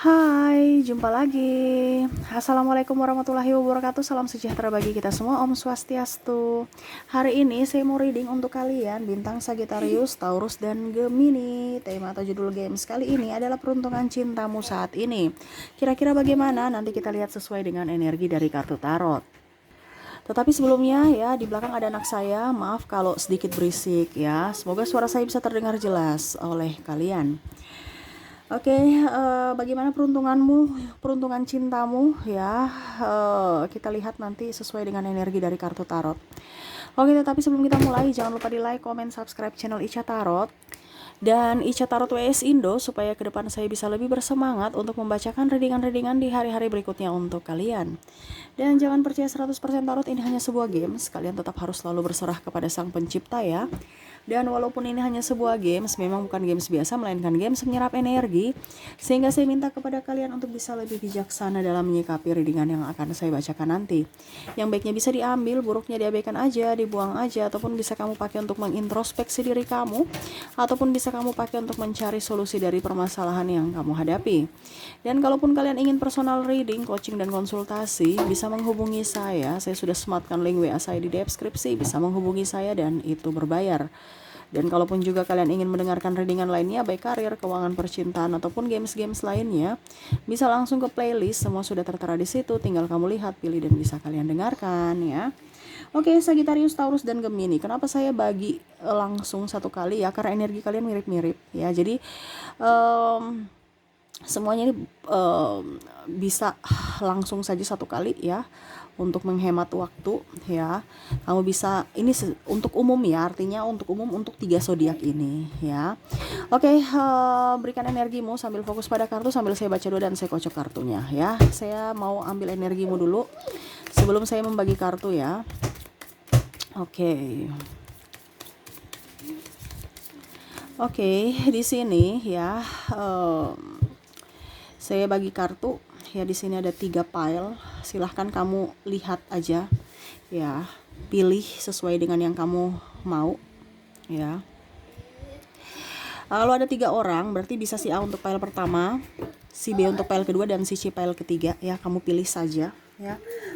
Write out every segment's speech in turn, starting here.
Hai, jumpa lagi. Assalamualaikum warahmatullahi wabarakatuh. Salam sejahtera bagi kita semua. Om Swastiastu. Hari ini saya mau reading untuk kalian bintang Sagittarius, Taurus, dan Gemini. Tema atau judul games kali ini adalah peruntungan cintamu saat ini. Kira-kira bagaimana? Nanti kita lihat sesuai dengan energi dari kartu tarot. Tetapi sebelumnya ya, di belakang ada anak saya. Maaf kalau sedikit berisik ya. Semoga suara saya bisa terdengar jelas oleh kalian. Oke, bagaimana peruntungan cintamu ya? Kita lihat nanti sesuai dengan energi dari kartu tarot. Oke, tetapi sebelum kita mulai, jangan lupa di like, comment, subscribe channel Ica Tarot dan Ica Tarot WS Indo supaya ke depan saya bisa lebih bersemangat untuk membacakan readingan-readingan di hari-hari berikutnya untuk kalian. Dan jangan percaya 100% tarot ini hanya sebuah games, kalian tetap harus selalu berserah kepada Sang Pencipta ya. Dan walaupun ini hanya sebuah games, memang bukan games biasa, melainkan games menyerap energi. Sehingga saya minta kepada kalian untuk bisa lebih bijaksana dalam menyikapi readingan yang akan saya bacakan nanti. Yang baiknya bisa diambil, buruknya diabaikan aja, dibuang aja, ataupun bisa kamu pakai untuk mengintrospeksi diri kamu, ataupun bisa kamu pakai untuk mencari solusi dari permasalahan yang kamu hadapi. Dan kalaupun kalian ingin personal reading, coaching, dan konsultasi, bisa menghubungi saya. Saya sudah sematkan link WA saya di deskripsi, bisa menghubungi saya dan itu berbayar. Dan kalaupun juga kalian ingin mendengarkan readingan lainnya, baik karir, keuangan, percintaan, ataupun games-games lainnya, bisa langsung ke playlist, semua sudah tertera di situ, tinggal kamu lihat, pilih, dan bisa kalian dengarkan ya. Oke, Sagittarius, Taurus, dan Gemini. Kenapa saya bagi langsung satu kali ya? Karena energi kalian mirip-mirip ya. Jadi semuanya ini bisa langsung saja satu kali ya, untuk menghemat waktu ya. Kamu bisa, ini untuk umum ya, artinya untuk umum untuk 3 zodiak ini ya. Oke, berikan energimu sambil fokus pada kartu, sambil saya baca dulu dan saya kocok kartunya ya. Saya mau ambil energimu dulu sebelum saya membagi kartu ya. Oke, di sini ya, saya bagi kartu ya. Di sini ada 3 pile. Silahkan kamu lihat aja ya, pilih sesuai dengan yang kamu mau ya. Kalau ada 3 orang, berarti bisa si A untuk pile pertama, si B untuk pile kedua, dan si C pile ketiga ya. Kamu pilih saja ya.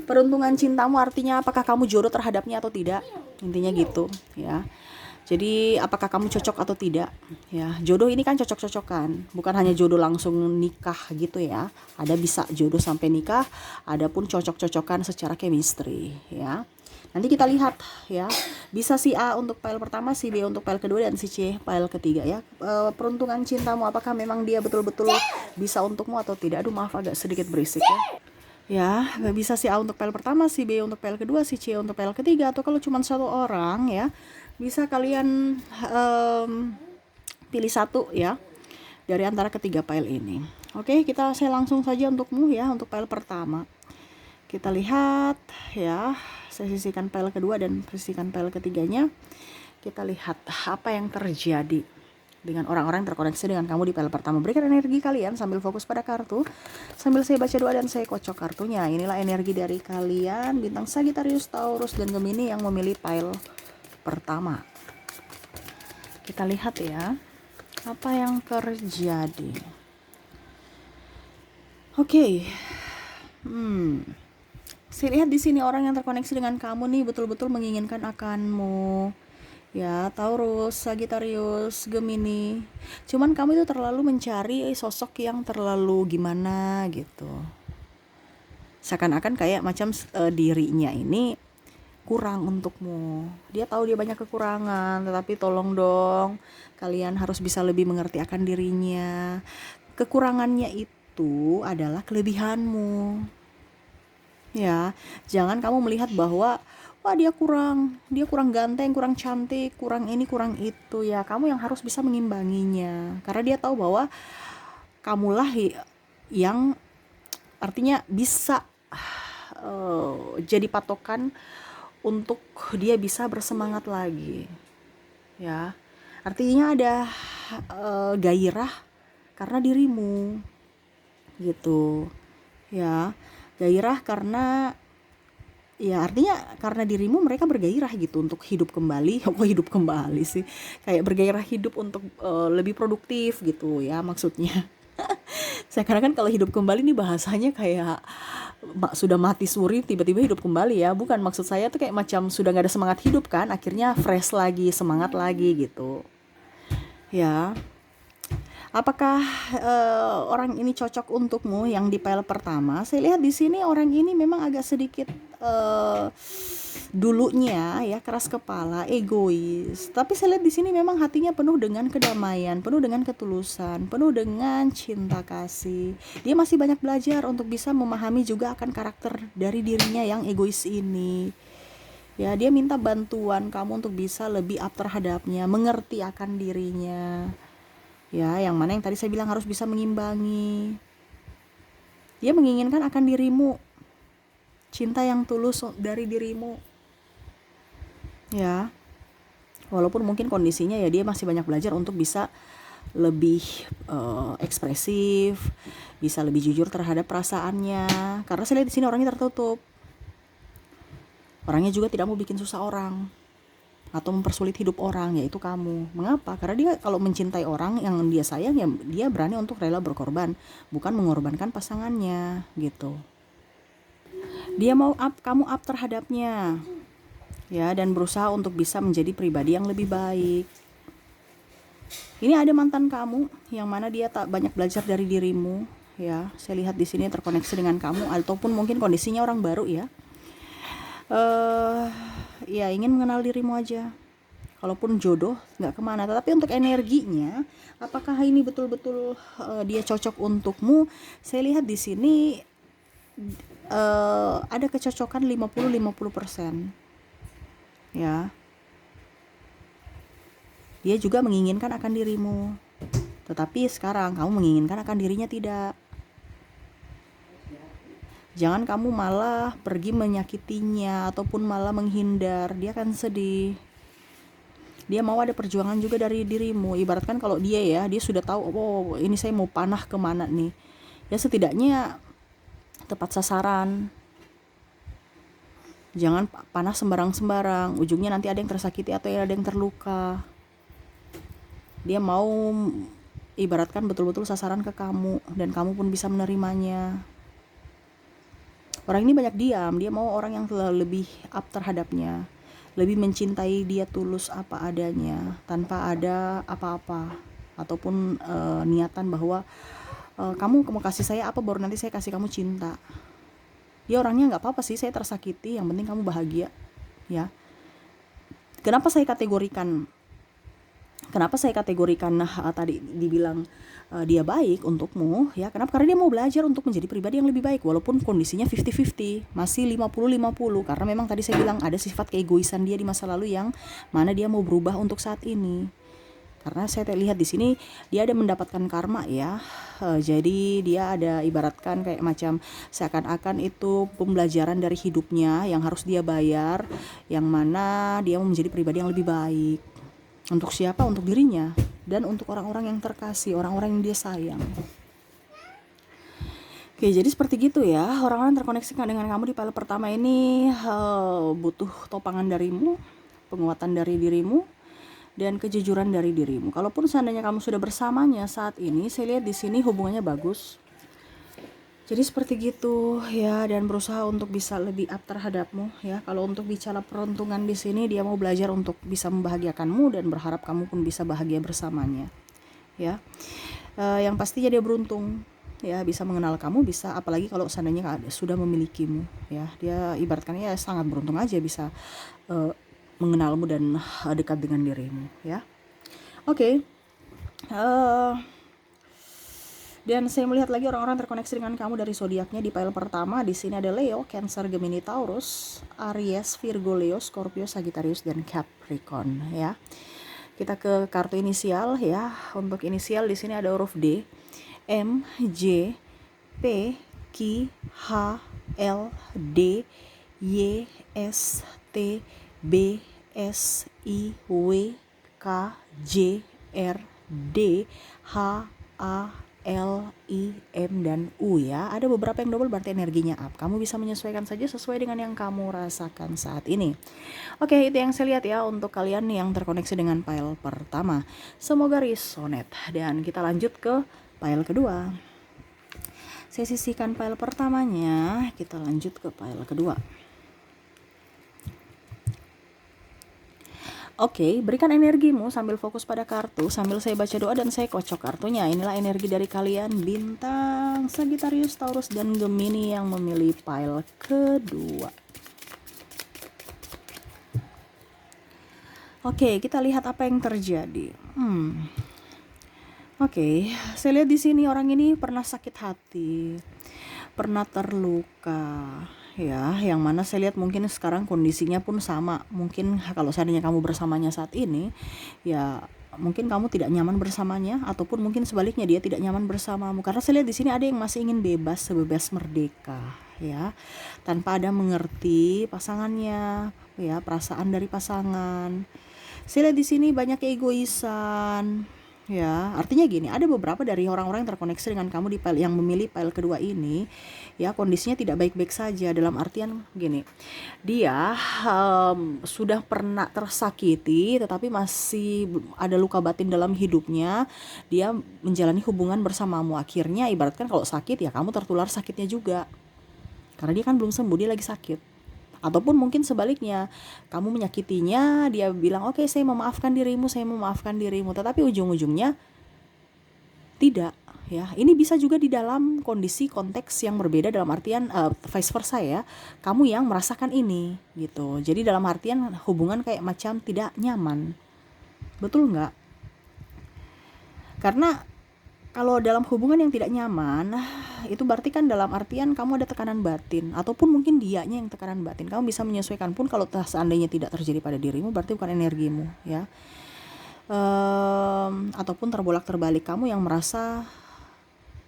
Peruntungan cintamu artinya apakah kamu jodoh terhadapnya atau tidak, intinya gitu ya. Jadi apakah kamu cocok atau tidak ya. Jodoh ini kan cocok-cocokan, bukan hanya jodoh langsung nikah gitu ya. Ada bisa jodoh sampai nikah, ada pun cocok-cocokan secara chemistry ya. Nanti kita lihat ya. Bisa si A untuk file pertama, si B untuk file kedua, dan si C file ketiga ya. Peruntungan cintamu apakah memang dia betul-betul bisa untukmu atau tidak. Aduh maaf agak sedikit berisik ya. Ya, bisa si A untuk file pertama, si B untuk file kedua, si C untuk file ketiga, atau kalau cuma satu orang ya, bisa kalian pilih satu ya dari antara ketiga file ini. Oke, saya langsung saja untukmu ya, untuk file pertama. Kita lihat ya, saya sisihkan file kedua dan sisihkan file ketiganya. Kita lihat apa yang terjadi dengan orang-orang yang terkoneksi dengan kamu di file pertama. Berikan energi kalian sambil fokus pada kartu, sambil saya baca doa dan saya kocok kartunya. Inilah energi dari kalian bintang Sagittarius, Taurus, dan Gemini yang memilih file pertama. Kita lihat ya, apa yang terjadi. Oke. Saya lihat di sini orang yang terkoneksi dengan kamu nih betul-betul menginginkan akanmu. Ya, Taurus, Sagittarius, Gemini. Cuman kamu itu terlalu mencari sosok yang terlalu gimana gitu. Seakan-akan kayak macam dirinya ini kurang untukmu. Dia tahu dia banyak kekurangan, tetapi tolong dong, kalian harus bisa lebih mengerti akan dirinya. Kekurangannya itu adalah kelebihanmu. Ya, jangan kamu melihat bahwa wah dia kurang ganteng, kurang cantik, kurang ini, kurang itu ya. Kamu yang harus bisa mengimbanginya. Karena dia tahu bahwa kamulah yang artinya bisa jadi patokan untuk dia bisa bersemangat lagi. Ya. Artinya ada gairah karena dirimu. Gitu. Ya. Gairah karena ya, artinya karena dirimu mereka bergairah gitu untuk hidup kembali. Hidup kembali sih, kayak bergairah hidup untuk lebih produktif gitu ya maksudnya. Sekarang kan kalau hidup kembali nih bahasanya kayak sudah mati suri tiba-tiba hidup kembali ya. Bukan, maksud saya tuh kayak macam sudah nggak ada semangat hidup kan, akhirnya fresh lagi, semangat lagi gitu. Ya, apakah orang ini cocok untukmu yang di file pertama? Saya lihat di sini orang ini memang agak sedikit dulunya ya keras kepala, egois. Tapi saya lihat di sini memang hatinya penuh dengan kedamaian, penuh dengan ketulusan, penuh dengan cinta kasih. Dia masih banyak belajar untuk bisa memahami juga akan karakter dari dirinya yang egois ini. Ya, dia minta bantuan kamu untuk bisa lebih up terhadapnya, mengerti akan dirinya. Ya, yang mana yang tadi saya bilang harus bisa mengimbangi. Dia menginginkan akan dirimu, cinta yang tulus dari dirimu. Ya, walaupun mungkin kondisinya ya dia masih banyak belajar untuk bisa lebih ekspresif, bisa lebih jujur terhadap perasaannya. Karena saya lihat di sini orangnya tertutup. Orangnya juga tidak mau bikin susah orang atau mempersulit hidup orang, yaitu kamu. Mengapa? Karena dia kalau mencintai orang yang dia sayang ya dia berani untuk rela berkorban, bukan mengorbankan pasangannya gitu. Dia mau kamu up terhadapnya. Ya, dan berusaha untuk bisa menjadi pribadi yang lebih baik. Ini ada mantan kamu yang mana dia tak banyak belajar dari dirimu, ya. Saya lihat di sini terkoneksi dengan kamu ataupun mungkin kondisinya orang baru ya. Ya ingin mengenal dirimu aja. Kalaupun jodoh nggak kemana, tetapi untuk energinya, apakah ini betul-betul dia cocok untukmu? Saya lihat di sini ada kecocokan 50-50%. Ya, dia juga menginginkan akan dirimu, tetapi sekarang kamu menginginkan akan dirinya tidak. Jangan kamu malah pergi menyakitinya ataupun malah menghindar, dia akan sedih. Dia mau ada perjuangan juga dari dirimu. Ibaratkan kalau dia sudah tahu, oh ini saya mau panah kemana nih, ya setidaknya tepat sasaran. Jangan panah sembarang-sembarang, ujungnya nanti ada yang tersakiti atau ada yang terluka. Dia mau ibaratkan betul-betul sasaran ke kamu dan kamu pun bisa menerimanya. Orang ini banyak diam, dia mau orang yang lebih up terhadapnya, lebih mencintai dia tulus apa adanya, tanpa ada apa-apa ataupun niatan bahwa kamu mau kasih saya apa baru nanti saya kasih kamu cinta. Dia orangnya nggak apa-apa sih saya tersakiti, yang penting kamu bahagia, ya. Kenapa saya kategorikan tadi dibilang dia baik untukmu, ya. Kenapa? Karena dia mau belajar untuk menjadi pribadi yang lebih baik, walaupun kondisinya 50-50, masih 50-50, karena memang tadi saya bilang ada sifat keegoisan dia di masa lalu yang mana dia mau berubah untuk saat ini. Karena saya lihat di sini dia ada mendapatkan karma ya. Jadi dia ada ibaratkan kayak macam seakan-akan itu pembelajaran dari hidupnya yang harus dia bayar, yang mana dia mau menjadi pribadi yang lebih baik. Untuk siapa? Untuk dirinya dan untuk orang-orang yang terkasih, orang-orang yang dia sayang. Oke, jadi seperti gitu ya. Orang-orang terkoneksi dengan kamu di file pertama ini butuh topangan darimu, penguatan dari dirimu, dan kejujuran dari dirimu. Kalaupun seandainya kamu sudah bersamanya saat ini, saya lihat di sini hubungannya bagus. Jadi seperti gitu ya, dan berusaha untuk bisa lebih up terhadapmu ya. Kalau untuk bicara peruntungan di sini, dia mau belajar untuk bisa membahagiakanmu dan berharap kamu pun bisa bahagia bersamanya. Ya, yang pastinya dia beruntung ya, bisa mengenal kamu, bisa apalagi kalau seandainya sudah memilikimu ya. Dia ibaratkan ya sangat beruntung aja bisa mengenalmu dan dekat dengan dirimu ya. Oke. Dan saya melihat lagi orang-orang terkoneksi dengan kamu dari zodiaknya di file pertama. Di sini ada Leo, Cancer, Gemini, Taurus, Aries, Virgo, Leo, Scorpio, Sagittarius, dan Capricorn ya. Kita ke kartu inisial ya. Untuk inisial di sini ada huruf D, M, J, P, Q, H, L, D, Y, S, T, B, S, I, W, K, J, R, D, H, A, L, I, M, dan U ya. Ada beberapa yang double berarti energinya up. Kamu bisa menyesuaikan saja sesuai dengan yang kamu rasakan saat ini. Oke, itu yang saya lihat ya untuk kalian yang terkoneksi dengan file pertama. Semoga resonate. Dan kita lanjut ke file kedua. Saya sisihkan file pertamanya, kita lanjut ke file kedua. Oke, berikan energimu sambil fokus pada kartu, sambil saya baca doa dan saya kocok kartunya. Inilah energi dari kalian bintang Sagittarius, Taurus, dan Gemini yang memilih file kedua. Oke, kita lihat apa yang terjadi. Oke, saya lihat di sini orang ini pernah sakit hati, pernah terluka, ya, yang mana saya lihat mungkin sekarang kondisinya pun sama. Mungkin kalau seandainya kamu bersamanya saat ini, ya mungkin kamu tidak nyaman bersamanya, ataupun mungkin sebaliknya dia tidak nyaman bersamamu. Karena saya lihat di sini ada yang masih ingin bebas, sebebas merdeka, ya, tanpa ada mengerti pasangannya, ya, perasaan dari pasangan. Saya lihat di sini banyak keegoisan. Ya, artinya gini, ada beberapa dari orang-orang yang terkoneksi dengan kamu di file yang memilih file kedua ini, ya, kondisinya tidak baik-baik saja. Dalam artian gini, dia sudah pernah tersakiti, tetapi masih ada luka batin dalam hidupnya. Dia menjalani hubungan bersamamu. Akhirnya, ibaratkan kalau sakit, ya kamu tertular sakitnya juga. Karena dia kan belum sembuh, dia lagi sakit. Ataupun mungkin sebaliknya, kamu menyakitinya, dia bilang oke, saya memaafkan dirimu, tetapi ujung-ujungnya tidak, ya. Ini bisa juga di dalam kondisi konteks yang berbeda, dalam artian vice versa, ya, kamu yang merasakan ini gitu. Jadi dalam artian hubungan kayak macam tidak nyaman, betul nggak? Karena kalau dalam hubungan yang tidak nyaman, itu berarti kan dalam artian kamu ada tekanan batin, ataupun mungkin dianya yang tekanan batin. Kamu bisa menyesuaikan pun kalau seandainya tidak terjadi pada dirimu, berarti bukan energimu, ya. Ataupun terbolak-terbalik, kamu yang merasa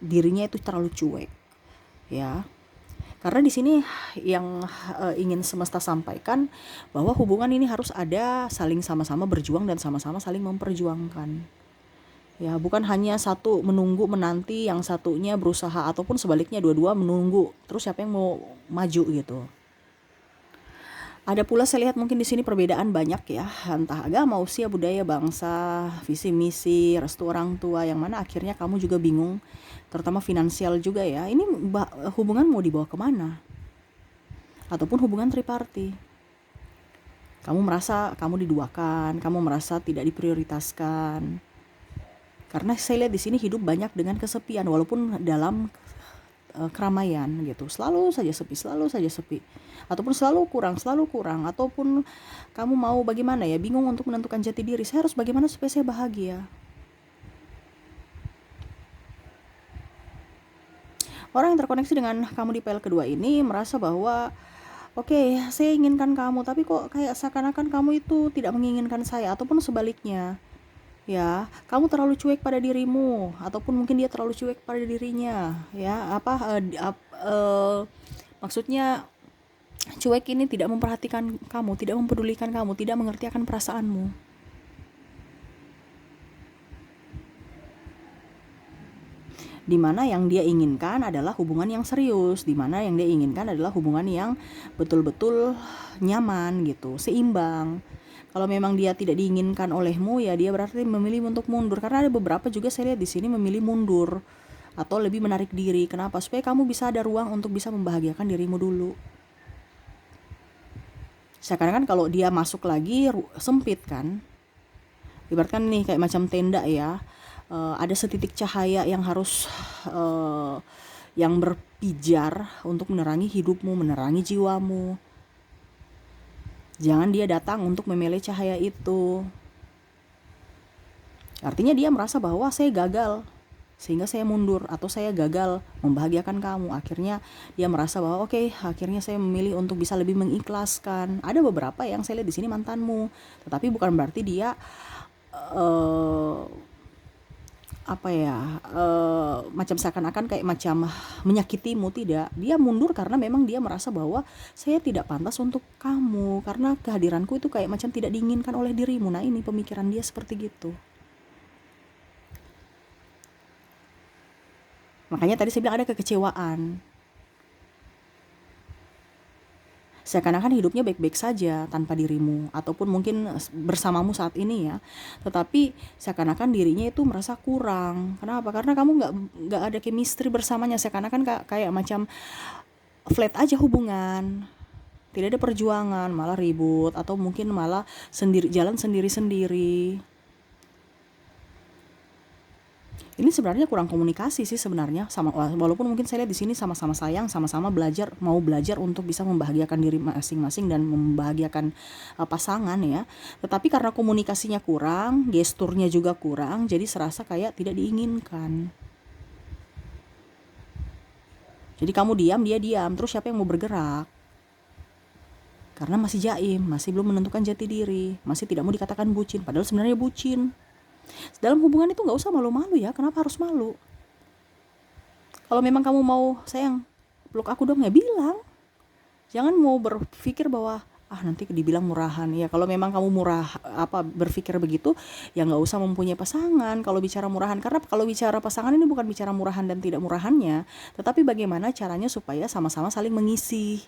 dirinya itu terlalu cuek, ya. Karena di sini yang ingin semesta sampaikan bahwa hubungan ini harus ada saling sama-sama berjuang dan sama-sama saling memperjuangkan. Ya, bukan hanya satu menunggu menanti, yang satunya berusaha, ataupun sebaliknya dua-dua menunggu. Terus siapa yang mau maju gitu. Ada pula saya lihat mungkin di sini perbedaan banyak, ya, entah agama, usia, budaya, bangsa, visi misi, restu orang tua, yang mana akhirnya kamu juga bingung, terutama finansial juga, ya. Ini hubungan mau dibawa kemana? Ataupun hubungan triparti. Kamu merasa kamu diduakan, kamu merasa tidak diprioritaskan. Karena saya lihat di sini hidup banyak dengan kesepian, walaupun dalam keramaian gitu, selalu saja sepi, ataupun selalu kurang, ataupun kamu mau bagaimana, ya, bingung untuk menentukan jati diri. Saya harus bagaimana supaya saya bahagia? Orang yang terkoneksi dengan kamu di file kedua ini merasa bahwa oke, saya inginkan kamu, tapi kok kayak seakan-akan kamu itu tidak menginginkan saya, ataupun sebaliknya. Ya, kamu terlalu cuek pada dirimu, ataupun mungkin dia terlalu cuek pada dirinya, ya. Maksudnya cuek ini tidak memperhatikan kamu, tidak mempedulikan kamu, tidak mengerti akan perasaanmu. Dimana yang dia inginkan adalah hubungan yang serius, dimana yang dia inginkan adalah hubungan yang betul-betul nyaman gitu, seimbang. Kalau memang dia tidak diinginkan olehmu, ya dia berarti memilih untuk mundur. Karena ada beberapa juga saya lihat di sini memilih mundur atau lebih menarik diri. Kenapa? Supaya kamu bisa ada ruang untuk bisa membahagiakan dirimu dulu. Sekarang kan kalau dia masuk lagi sempit kan. Ibaratkan nih kayak macam tenda, ya. Ada setitik cahaya yang harus yang berpijar untuk menerangi hidupmu, menerangi jiwamu. Jangan dia datang untuk memeleh cahaya itu. Artinya dia merasa bahwa saya gagal, sehingga saya mundur, atau saya gagal membahagiakan kamu. Akhirnya dia merasa bahwa oke, akhirnya saya memilih untuk bisa lebih mengikhlaskan. Ada beberapa yang saya lihat di sini mantanmu, tetapi bukan berarti dia macam seakan-akan kayak macam menyakitimu. Tidak, dia mundur karena memang dia merasa bahwa saya tidak pantas untuk kamu, karena kehadiranku itu kayak macam tidak diinginkan oleh dirimu. Nah, ini pemikiran dia seperti gitu. Makanya tadi saya bilang ada kekecewaan. seakan-akan hidupnya baik-baik saja tanpa dirimu, ataupun mungkin bersamamu saat ini ya, tetapi seakan-akan dirinya itu merasa kurang. Kenapa? Karena kamu nggak ada chemistry bersamanya, seakan-akan kayak macam flat aja hubungan, tidak ada perjuangan, malah ribut, atau mungkin malah jalan sendiri-sendiri. Ini sebenarnya kurang komunikasi sih sebenarnya, sama walaupun mungkin saya lihat di sini sama-sama sayang, sama-sama mau belajar untuk bisa membahagiakan diri masing-masing dan membahagiakan pasangan ya. Tetapi karena komunikasinya kurang, gesturnya juga kurang, jadi serasa kayak tidak diinginkan. Jadi kamu diam, dia diam, terus siapa yang mau bergerak? Karena masih jaim, masih belum menentukan jati diri, masih tidak mau dikatakan bucin, padahal sebenarnya bucin. Dalam hubungan itu gak usah malu-malu ya, kenapa harus malu? Kalau memang kamu mau, sayang, peluk aku dong, ya bilang. Jangan mau berpikir bahwa nanti dibilang murahan. Ya kalau memang kamu berpikir begitu, ya gak usah mempunyai pasangan kalau bicara murahan. Karena kalau bicara pasangan ini bukan bicara murahan dan tidak murahannya, tetapi bagaimana caranya supaya sama-sama saling mengisi,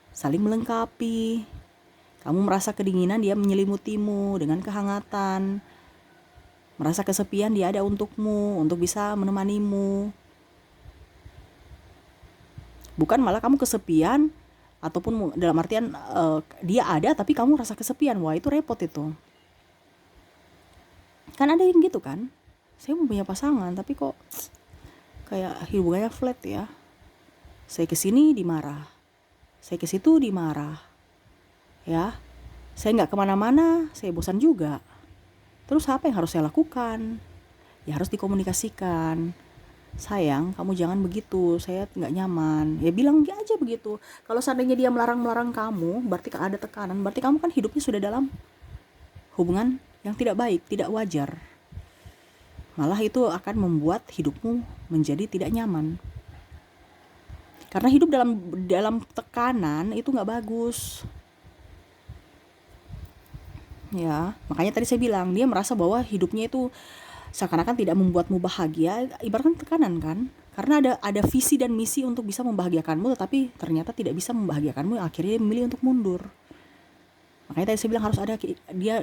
saling melengkapi. Kamu merasa kedinginan, dia menyelimutimu dengan kehangatan. Merasa kesepian, dia ada untukmu, untuk bisa menemanimu. Bukan malah kamu kesepian, ataupun dalam artian dia ada tapi kamu rasa kesepian. Wah, itu repot itu. Kan ada yang gitu kan, saya punya pasangan tapi kok kayak hubungannya flat ya. Saya kesini dimarah, saya kesitu dimarah ya. Saya gak kemana-mana, saya bosan juga. Terus apa yang harus saya lakukan? Ya harus dikomunikasikan. Sayang, kamu jangan begitu, saya gak nyaman. Ya bilang aja begitu. Kalau seandainya dia melarang kamu, berarti ada tekanan, berarti kamu kan hidupnya sudah dalam hubungan yang tidak baik, tidak wajar. Malah itu akan membuat hidupmu menjadi tidak nyaman. Karena hidup dalam tekanan itu gak bagus. Ya, makanya tadi saya bilang, dia merasa bahwa hidupnya itu seakan-akan tidak membuatmu bahagia, ibaratkan tekanan kan. Karena ada visi dan misi untuk bisa membahagiakanmu, tetapi ternyata tidak bisa membahagiakanmu, akhirnya dia memilih untuk mundur. Makanya tadi saya bilang harus ada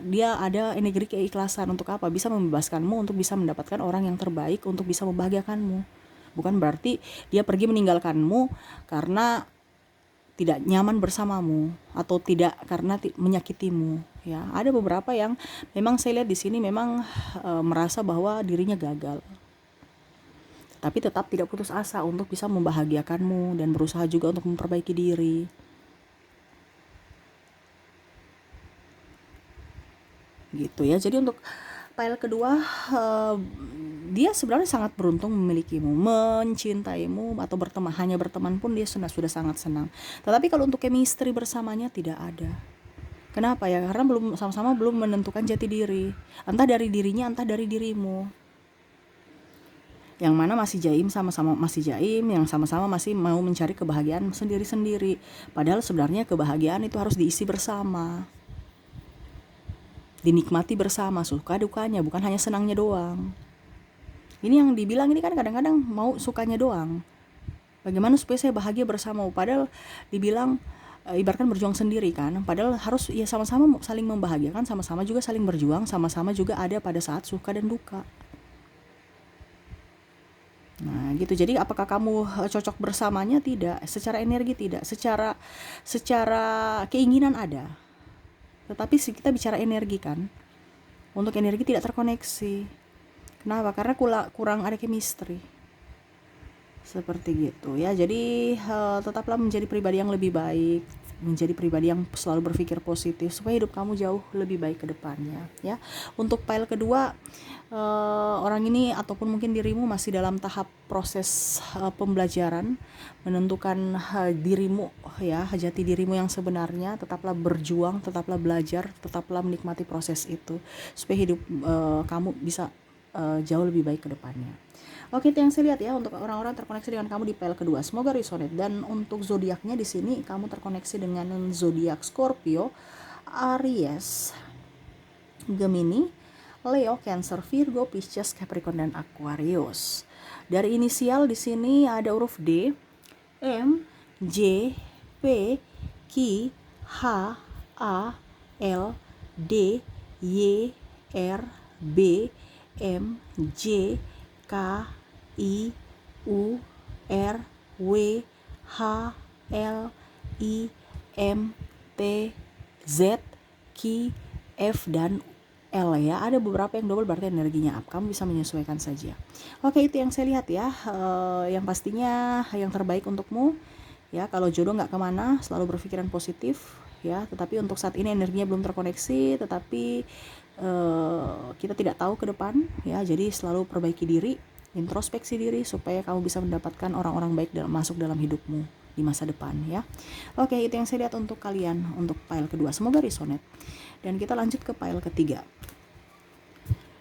dia ada energi keikhlasan. Untuk apa? Bisa membebaskanmu untuk bisa mendapatkan orang yang terbaik untuk bisa membahagiakanmu. Bukan berarti dia pergi meninggalkanmu karena tidak nyaman bersamamu atau tidak karena menyakitimu ya. Ada beberapa yang memang saya lihat di sini memang merasa bahwa dirinya gagal, tapi tetap tidak putus asa untuk bisa membahagiakanmu dan berusaha juga untuk memperbaiki diri. Gitu ya. Jadi untuk pile kedua, dia sebenarnya sangat beruntung memilikimu, mencintaimu, atau hanya berteman pun dia sudah sangat senang. Tetapi kalau untuk chemistry bersamanya tidak ada. Kenapa ya? Karena sama-sama belum menentukan jati diri, entah dari dirinya, entah dari dirimu. Yang mana masih jaim, sama-sama masih jaim, yang sama-sama masih mau mencari kebahagiaan sendiri-sendiri. Padahal sebenarnya kebahagiaan itu harus diisi bersama, dinikmati bersama, suka dukanya, bukan hanya senangnya doang. Ini yang dibilang ini kan kadang-kadang mau sukanya doang. Bagaimana supaya saya bahagia bersama? Padahal dibilang ibaratkan berjuang sendiri kan. Padahal harus ya sama-sama saling membahagiakan, sama-sama juga saling berjuang, sama-sama juga ada pada saat suka dan duka. Nah gitu. Jadi apakah kamu cocok bersamanya? Tidak. Secara energi tidak. Secara keinginan ada. Tetapi kita bicara energi kan. Untuk energi tidak terkoneksi. Kenapa? Karena kurang ada chemistry. Seperti gitu ya. Jadi tetaplah menjadi pribadi yang lebih baik, menjadi pribadi yang selalu berpikir positif supaya hidup kamu jauh lebih baik ke depannya ya. Untuk pile kedua, orang ini ataupun mungkin dirimu masih dalam tahap proses pembelajaran, menentukan dirimu ya, jati dirimu yang sebenarnya. Tetaplah berjuang, tetaplah belajar, tetaplah menikmati proses itu supaya hidup kamu bisa jauh lebih baik ke depannya. Oke, itu yang saya lihat ya untuk orang-orang terkoneksi dengan kamu di pile kedua. Semoga resonate. Dan untuk zodiaknya di sini kamu terkoneksi dengan zodiak Scorpio, Aries, Gemini, Leo, Cancer, Virgo, Pisces, Capricorn dan Aquarius. Dari inisial di sini ada huruf D, M, J, P, Ki, H, A, L, D, Y, R, B, M, J, K, I, U, R, W, H, L, I, M, T, Z, Q, F, dan L ya. Ada beberapa yang double berarti energinya up. Kamu bisa menyesuaikan saja. Oke, itu yang saya lihat ya. Yang pastinya yang terbaik untukmu ya. Kalau jodoh nggak kemana, selalu berpikiran positif ya. Tetapi untuk saat ini energinya belum terkoneksi. Tetapi kita tidak tahu ke depan ya. Jadi selalu perbaiki diri, introspeksi diri supaya kamu bisa mendapatkan orang-orang baik masuk dalam hidupmu di masa depan ya. Oke, itu yang saya lihat untuk kalian untuk pile kedua. Semoga resonate. Dan kita lanjut ke pile ketiga.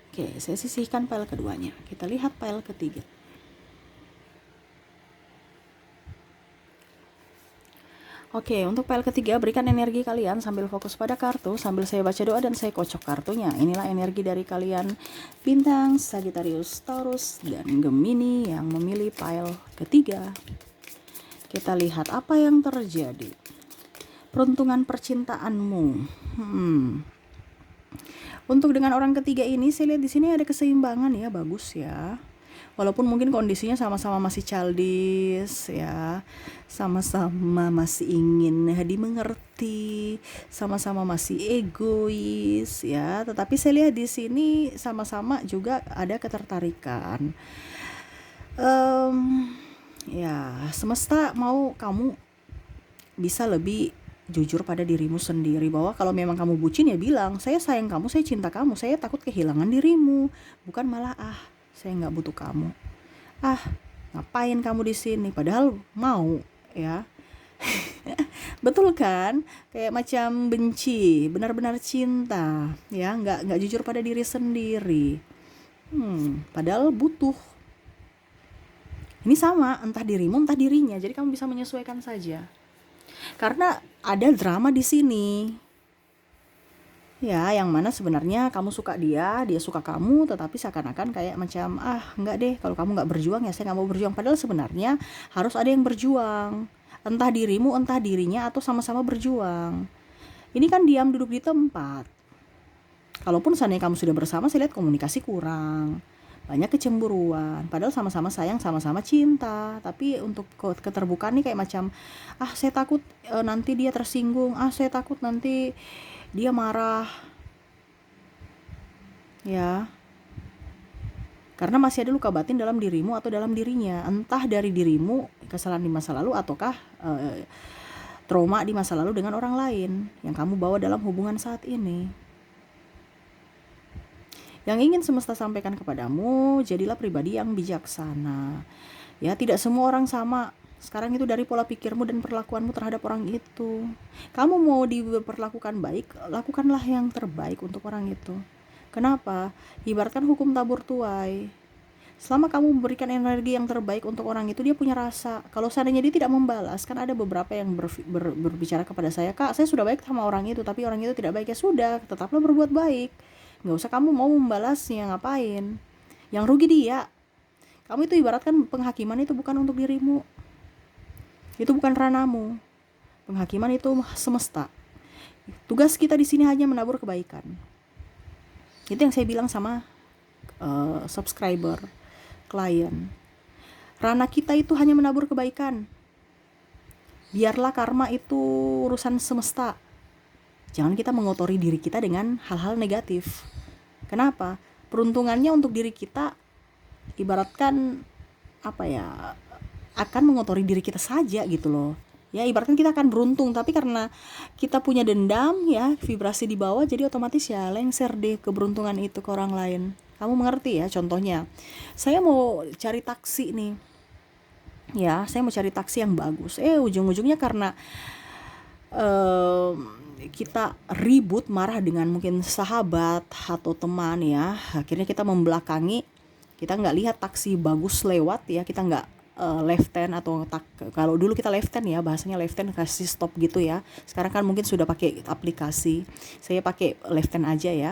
Oke, saya sisihkan pile keduanya. Kita lihat pile ketiga. Oke, untuk pile ketiga, berikan energi kalian sambil fokus pada kartu, sambil saya baca doa dan saya kocok kartunya. Inilah energi dari kalian bintang Sagittarius, Taurus, dan Gemini yang memilih pile ketiga. Kita lihat apa yang terjadi. Peruntungan percintaanmu. Untuk dengan orang ketiga ini, saya lihat di sini ada keseimbangan ya, bagus ya. Walaupun mungkin kondisinya sama-sama masih childish ya, sama-sama masih ingin dimengerti, sama-sama masih egois ya. Tetapi saya lihat di sini sama-sama juga ada ketertarikan. Ya, semesta mau kamu bisa lebih jujur pada dirimu sendiri, bahwa kalau memang kamu bucin ya bilang, saya sayang kamu, saya cinta kamu, saya takut kehilangan dirimu, bukan malah saya nggak butuh kamu, ngapain kamu di sini, padahal mau ya. Betul kan, kayak macam benci, benar-benar cinta ya, nggak jujur pada diri sendiri, padahal butuh. Ini sama, entah dirimu entah dirinya, jadi kamu bisa menyesuaikan saja. Karena ada drama di sini. Ya, yang mana sebenarnya kamu suka dia suka kamu, tetapi seakan-akan kayak macam enggak deh, kalau kamu nggak berjuang ya saya nggak mau berjuang. Padahal sebenarnya harus ada yang berjuang. Entah dirimu, entah dirinya, atau sama-sama berjuang. Ini kan diam duduk di tempat. Kalaupun seandainya kamu sudah bersama, saya lihat komunikasi kurang. Banyak kecemburuan, padahal sama-sama sayang, sama-sama cinta. Tapi untuk keterbukaan nih kayak macam saya takut nanti dia tersinggung, saya takut nanti dia marah ya, karena masih ada luka batin dalam dirimu atau dalam dirinya, entah dari dirimu, kesalahan di masa lalu, ataukah trauma di masa lalu dengan orang lain yang kamu bawa dalam hubungan saat ini. Yang ingin semesta sampaikan kepadamu, jadilah pribadi yang bijaksana. Ya, tidak semua orang sama. Sekarang itu dari pola pikirmu dan perlakuanmu terhadap orang itu. Kamu mau diperlakukan baik, lakukanlah yang terbaik untuk orang itu. Kenapa? Ibaratkan hukum tabur tuai. Selama kamu memberikan energi yang terbaik untuk orang itu, dia punya rasa. Kalau seandainya dia tidak membalas, kan ada beberapa yang berbicara kepada saya, Kak, saya sudah baik sama orang itu, tapi orang itu tidak baik. Ya sudah, tetaplah berbuat baik. Nggak usah kamu mau membalasnya, ngapain? Yang rugi dia. Kamu itu ibaratkan penghakiman itu bukan untuk dirimu. Itu bukan ranahmu. Penghakiman itu semesta. Tugas kita di sini hanya menabur kebaikan. Itu yang saya bilang sama subscriber, klien. Ranah kita itu hanya menabur kebaikan. Biarlah karma itu urusan semesta. Jangan kita mengotori diri kita dengan hal-hal negatif. Kenapa? Peruntungannya untuk diri kita ibaratkan akan mengotori diri kita saja gitu loh. Ya, ibaratkan kita akan beruntung, tapi karena kita punya dendam ya, vibrasi di bawah, jadi otomatis ya lengser deh keberuntungan itu ke orang lain. Kamu mengerti ya? Contohnya, saya mau cari taksi nih. Ya, saya mau cari taksi yang bagus. Ujung-ujungnya karena kita ribut, marah dengan mungkin sahabat atau teman ya, akhirnya kita membelakangi, kita nggak lihat taksi bagus lewat ya, kita nggak left hand atau kalau dulu kita left hand ya, bahasanya left hand kasih stop gitu ya. Sekarang kan mungkin sudah pakai aplikasi, saya pakai left hand aja ya,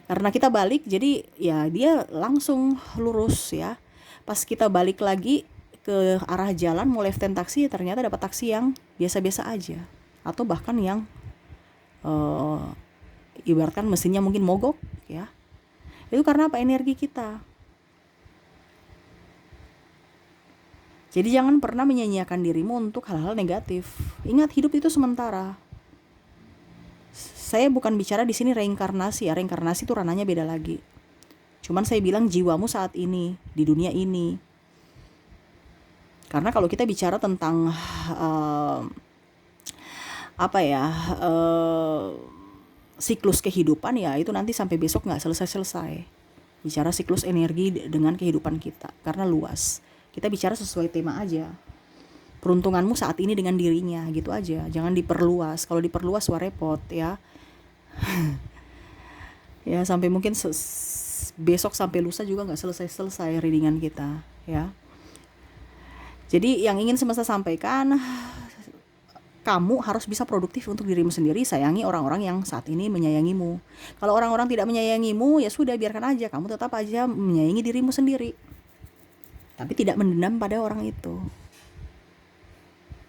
karena kita balik jadi ya dia langsung lurus ya. Pas kita balik lagi ke arah jalan mau left hand taksi, ternyata dapat taksi yang biasa-biasa aja. atau bahkan yang ibaratkan mesinnya mungkin mogok ya. Itu karena apa? Energi kita. Jadi jangan pernah menyanyiakan dirimu untuk hal-hal negatif. Ingat, hidup itu sementara. Saya bukan bicara di sini reinkarnasi ya, reinkarnasi itu ranahnya beda lagi. Cuman saya bilang jiwamu saat ini di dunia ini. Karena kalau kita bicara tentang siklus kehidupan ya, itu nanti sampai besok nggak selesai-selesai. Bicara siklus energi dengan kehidupan kita, karena luas. Kita bicara sesuai tema aja. Peruntunganmu saat ini dengan dirinya, gitu aja. Jangan diperluas. Kalau diperluas wah repot ya. Ya sampai mungkin besok sampai lusa juga nggak selesai-selesai readingan kita ya. Jadi yang ingin semesta sampaikan, kamu harus bisa produktif untuk dirimu sendiri. Sayangi orang-orang yang saat ini menyayangimu. Kalau orang-orang tidak menyayangimu, ya sudah, biarkan aja. Kamu tetap aja menyayangi dirimu sendiri, tapi tidak mendendam pada orang itu.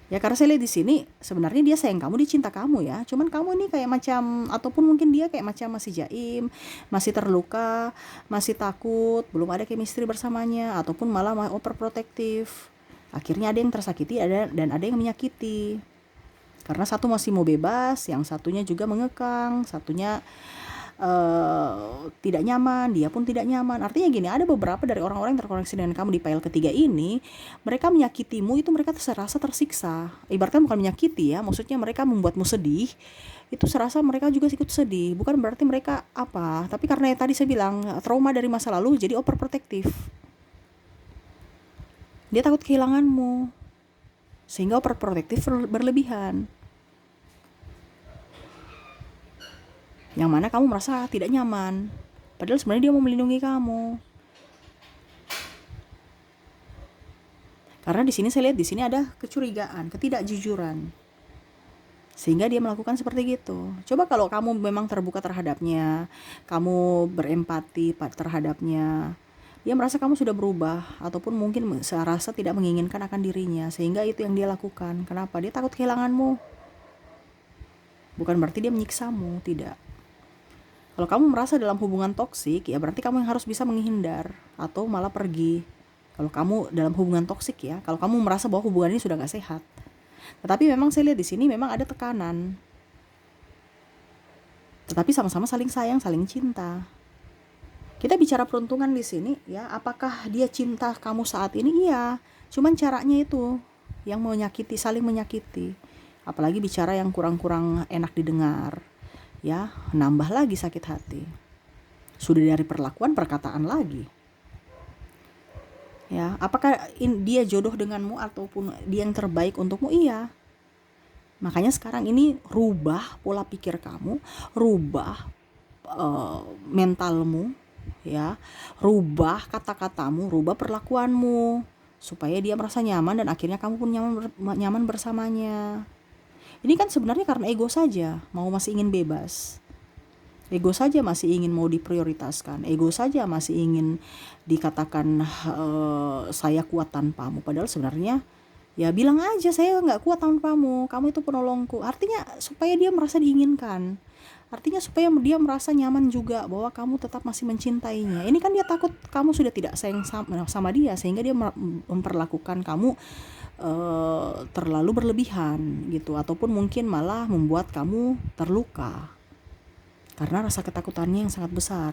Ya karena saya lihat di sini sebenarnya dia sayang kamu, dia cinta kamu ya. Cuman kamu ini kayak macam, ataupun mungkin dia kayak macam masih jaim, masih terluka, masih takut, belum ada chemistry bersamanya, ataupun malah overprotective. Akhirnya ada yang tersakiti dan ada yang menyakiti. Karena satu masih mau bebas, yang satunya juga mengekang, satunya tidak nyaman, dia pun tidak nyaman. Artinya gini, ada beberapa dari orang-orang yang terkoneksi dengan kamu di file ketiga ini, mereka menyakitimu itu mereka serasa tersiksa. Ibaratkan bukan menyakiti ya, maksudnya mereka membuatmu sedih, itu serasa mereka juga ikut sedih. Bukan berarti mereka apa, tapi karena tadi saya bilang trauma dari masa lalu, jadi overprotective. Dia takut kehilanganmu, sehingga overprotective berlebihan. Yang mana kamu merasa tidak nyaman, padahal sebenarnya dia mau melindungi kamu. Karena di sini saya lihat di sini ada kecurigaan, ketidakjujuran, sehingga dia melakukan seperti gitu. Coba kalau kamu memang terbuka terhadapnya, kamu berempati terhadapnya, dia merasa kamu sudah berubah, ataupun mungkin serasa tidak menginginkan akan dirinya, sehingga itu yang dia lakukan. Kenapa? Dia takut kehilanganmu. Bukan berarti dia menyiksamu, tidak. Kalau kamu merasa dalam hubungan toksik, ya berarti kamu yang harus bisa menghindar atau malah pergi. Kalau kamu dalam hubungan toksik ya, kalau kamu merasa bahwa hubungan ini sudah gak sehat. Tetapi memang saya lihat di sini memang ada tekanan. Tetapi sama-sama saling sayang, saling cinta. Kita bicara peruntungan di sini ya, apakah dia cinta kamu saat ini? Iya. Cuman caranya itu yang menyakiti, saling menyakiti. Apalagi bicara yang kurang-kurang enak didengar. Ya, nambah lagi sakit hati. Sudah dari perlakuan, perkataan lagi. Ya, apakah dia jodoh denganmu ataupun dia yang terbaik untukmu? Iya. Makanya sekarang ini rubah pola pikir kamu, rubah mentalmu, ya, rubah kata-katamu, rubah perlakuanmu, supaya dia merasa nyaman dan akhirnya kamu pun nyaman bersamanya. Ini kan sebenarnya karena ego saja, mau masih ingin bebas. Ego saja masih ingin mau diprioritaskan. Ego saja masih ingin dikatakan saya kuat tanpamu. Padahal sebenarnya ya bilang aja saya gak kuat tanpamu, kamu itu penolongku. Artinya supaya dia merasa diinginkan. Artinya supaya dia merasa nyaman juga bahwa kamu tetap masih mencintainya. Ini kan dia takut kamu sudah tidak sayang sama dia, sehingga dia memperlakukan kamu terlalu berlebihan gitu, ataupun mungkin malah membuat kamu terluka karena rasa ketakutannya yang sangat besar.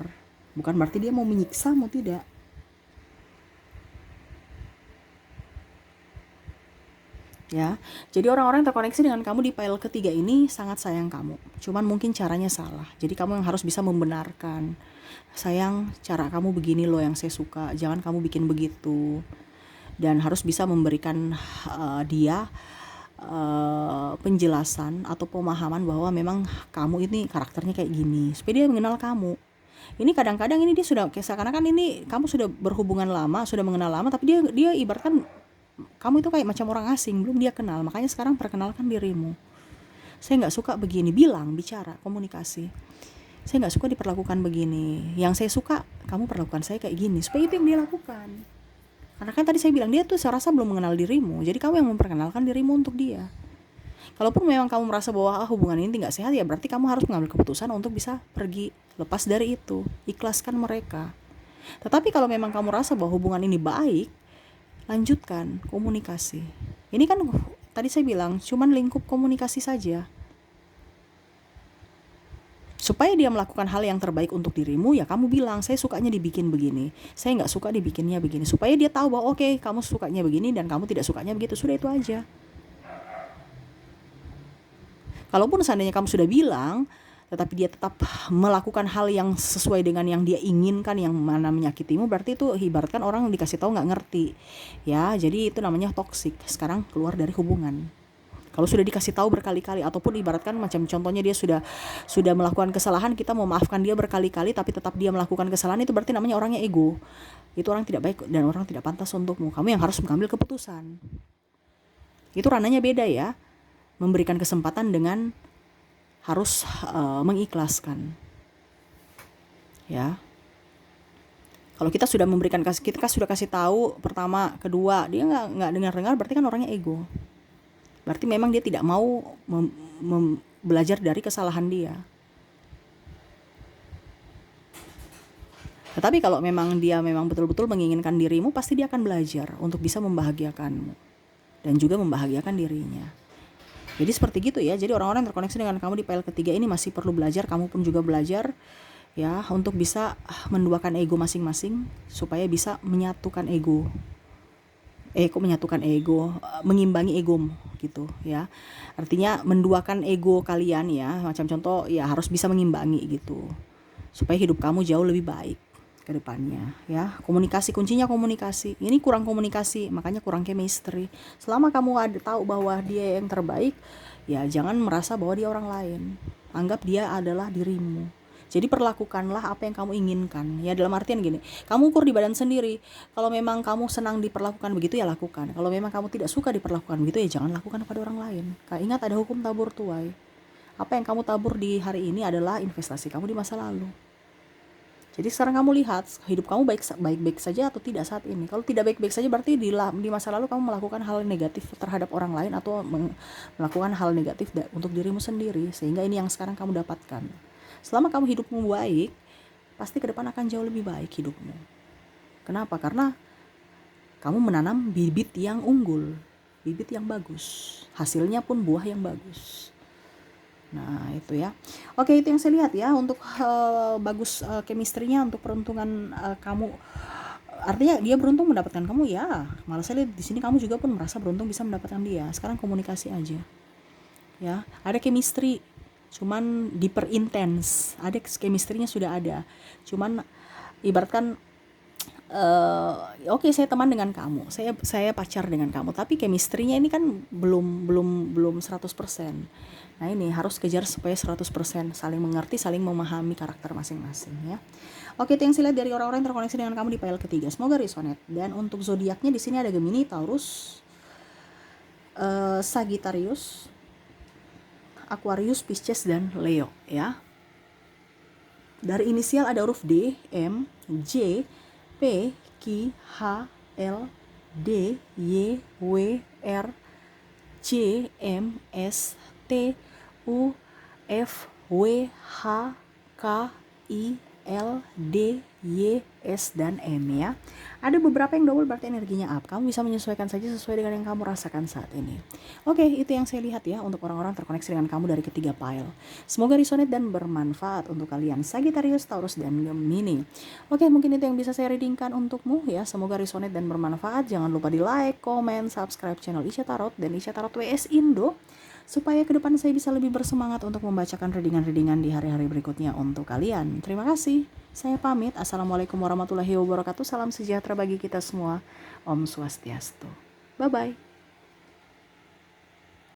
Bukan berarti dia mau menyiksamu, tidak. Ya, jadi orang-orang yang terkoneksi dengan kamu di file ketiga ini sangat sayang kamu. Cuman mungkin caranya salah. Jadi kamu yang harus bisa membenarkan. Sayang, cara kamu begini loh yang saya suka. Jangan kamu bikin begitu. Dan harus bisa memberikan dia penjelasan atau pemahaman bahwa memang kamu ini karakternya kayak gini, supaya dia mengenal kamu. Ini kadang-kadang ini dia sudah seakan-akan ini kamu sudah berhubungan lama, sudah mengenal lama, tapi dia ibaratkan kamu itu kayak macam orang asing, belum dia kenal. Makanya sekarang perkenalkan dirimu. Saya nggak suka begini, bicara, komunikasi. Saya nggak suka diperlakukan begini. Yang saya suka kamu perlakukan saya kayak gini, supaya itu yang dia lakukan. Karena kan tadi saya bilang dia tuh saya rasa belum mengenal dirimu, jadi kamu yang memperkenalkan dirimu untuk dia. Kalaupun memang kamu merasa bahwa hubungan ini tidak sehat, ya berarti kamu harus mengambil keputusan untuk bisa pergi, lepas dari itu, ikhlaskan mereka. Tetapi kalau memang kamu rasa bahwa hubungan ini baik, lanjutkan komunikasi. Ini kan tadi saya bilang cuman lingkup komunikasi saja. Supaya dia melakukan hal yang terbaik untuk dirimu, ya kamu bilang, saya sukanya dibikin begini, saya nggak suka dibikinnya begini. Supaya dia tahu bahwa oke, kamu sukanya begini dan kamu tidak sukanya begitu. Sudah, itu aja. Kalaupun seandainya kamu sudah bilang, tetapi dia tetap melakukan hal yang sesuai dengan yang dia inginkan, yang mana menyakitimu, berarti itu ibaratkan orang dikasih tahu nggak ngerti. Ya, jadi itu namanya toksik. Sekarang keluar dari hubungan. Kalau sudah dikasih tahu berkali-kali, ataupun ibaratkan macam contohnya dia sudah melakukan kesalahan, kita mau maafkan dia berkali-kali tapi tetap dia melakukan kesalahan, itu berarti namanya orangnya ego. Itu orang tidak baik dan orang tidak pantas untukmu. Kamu yang harus mengambil keputusan. Itu ranahnya beda ya. Memberikan kesempatan dengan harus mengikhlaskan. Ya. Kalau kita sudah memberikan, kita sudah kasih tahu pertama, kedua, dia nggak dengar, berarti kan orangnya ego. Berarti memang dia tidak mau belajar dari kesalahan dia. Tetapi kalau memang dia memang betul-betul menginginkan dirimu, pasti dia akan belajar untuk bisa membahagiakanmu dan juga membahagiakan dirinya. Jadi seperti gitu ya. Jadi orang-orang yang terkoneksi dengan kamu di pile ketiga ini masih perlu belajar, kamu pun juga belajar ya, untuk bisa menduakan ego masing-masing supaya bisa menyatukan ego. Mengimbangi egomu gitu ya. Artinya menduakan ego kalian ya, macam contoh ya, harus bisa mengimbangi gitu. Supaya hidup kamu jauh lebih baik ke depannya ya. Komunikasi, kuncinya komunikasi. Ini kurang komunikasi, makanya kurang chemistry. Selama kamu tahu bahwa dia yang terbaik, ya jangan merasa bahwa dia orang lain. Anggap dia adalah dirimu. Jadi perlakukanlah apa yang kamu inginkan. Ya dalam artian gini, kamu ukur di badan sendiri. Kalau memang kamu senang diperlakukan begitu, ya lakukan. Kalau memang kamu tidak suka diperlakukan begitu, ya jangan lakukan kepada orang lain. Ingat, ada hukum tabur tuai. Apa yang kamu tabur di hari ini adalah investasi kamu di masa lalu. Jadi sekarang kamu lihat hidup kamu baik-baik saja atau tidak saat ini. Kalau tidak baik-baik saja, berarti di masa lalu kamu melakukan hal negatif terhadap orang lain atau melakukan hal negatif untuk dirimu sendiri, sehingga ini yang sekarang kamu dapatkan. Selama kamu hidupmu baik, pasti ke depan akan jauh lebih baik hidupmu. Kenapa? Karena kamu menanam bibit yang unggul, bibit yang bagus, hasilnya pun buah yang bagus. Nah itu ya. Oke, itu yang saya lihat ya untuk bagus chemistry-nya untuk peruntungan kamu. Artinya dia beruntung mendapatkan kamu ya. Malah saya lihat di sini kamu juga pun merasa beruntung bisa mendapatkan dia. Sekarang komunikasi aja. Ya, ada chemistry, cuman diperintens. Ada chemistry-nya sudah ada. Cuman ibaratkan oke, saya teman dengan kamu, saya pacar dengan kamu, tapi chemistry-nya ini kan belum 100%. Nah ini harus kejar supaya 100%, saling mengerti, saling memahami karakter masing-masing ya. Oke, itu yang saya lihat dari orang-orang yang terkoneksi dengan kamu di pile ketiga. Semoga resonate. Dan untuk zodiaknya di sini ada Gemini, Taurus, Sagittarius, Aquarius, Pisces, dan Leo ya. Dari inisial ada huruf D, M, J, P, Q, H, L, D, Y, W, R, C, M, S, T, U, F, W, H, K, I, L, D, Y, S, dan M ya. Ada beberapa yang double, berarti energinya up. Kamu bisa menyesuaikan saja sesuai dengan yang kamu rasakan saat ini. Oke, itu yang saya lihat ya untuk orang-orang terkoneksi dengan kamu dari ketiga pile. Semoga resonate dan bermanfaat untuk kalian Sagittarius, Taurus, dan Gemini. Oke, mungkin itu yang bisa saya readingkan untukmu ya. Semoga resonate dan bermanfaat. Jangan lupa di like, comment, subscribe channel Isya Tarot dan Isya Tarot WS Indo, supaya ke depan saya bisa lebih bersemangat untuk membacakan readingan-readingan di hari-hari berikutnya untuk kalian. Terima kasih. Saya pamit. Assalamualaikum warahmatullahi wabarakatuh. Salam sejahtera bagi kita semua. Om Swastiastu. Bye-bye.